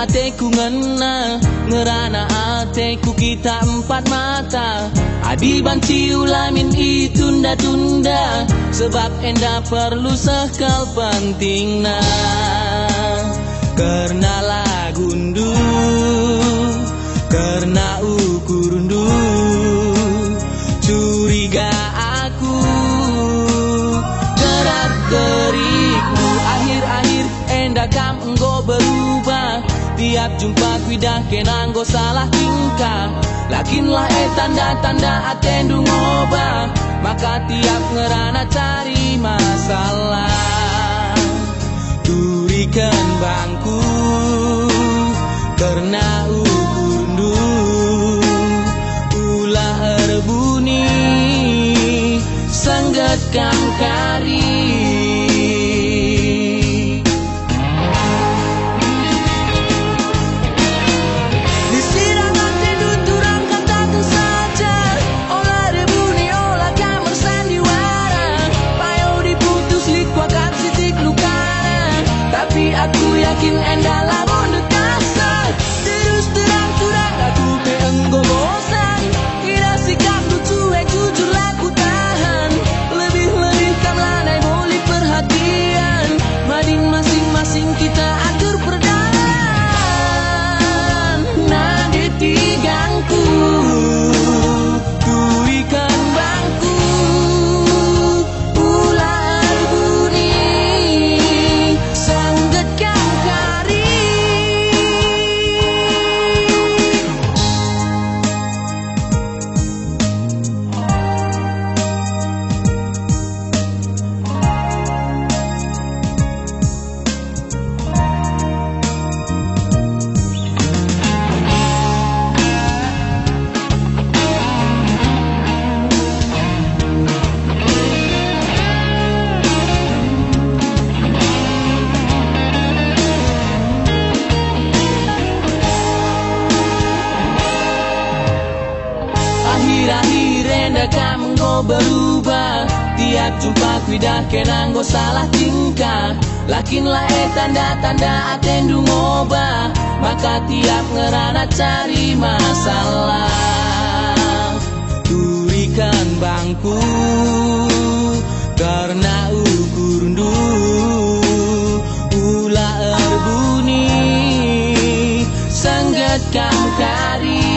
ateku ngena ngerana ateku kita empat mata. Adi banci ulamin itunda-tunda sebab enda perlu sekal pentingna. Karena lagundu, karena ukurundu, curiga aku gerak-gerikmu. Akhir-akhir enda kam enggo berubah. Tiap jumpa kuidah kenang go salah tingkah. Lakinlah tanda-tanda atendu ngobah. Maka tiap ngerana cari masalah. Turikan bangku karena ukurundu, ulah erbuni sanggat kam kari. Aku yakin enda lamun dekasa. Terus terang curang aku keenggo bosan. Kira sikap lu cuek jujur laku tahan. Lebih-lebih kam lanai boleh perhatian. Mading masing-masing kita atur perdalan. Nade tigangku tuikan bangku ular bunyi sangget kam kari. Akhir-akhir enda kam enggo berubah. Tiap jumpa kuidah kenang go salah tingkah. Lakinlah tanda-tanda atendu ngobah. Maka tiap ngerana cari masalah. Turikan bangku karena ukurundu, ulah erbuni sanggat kam kari.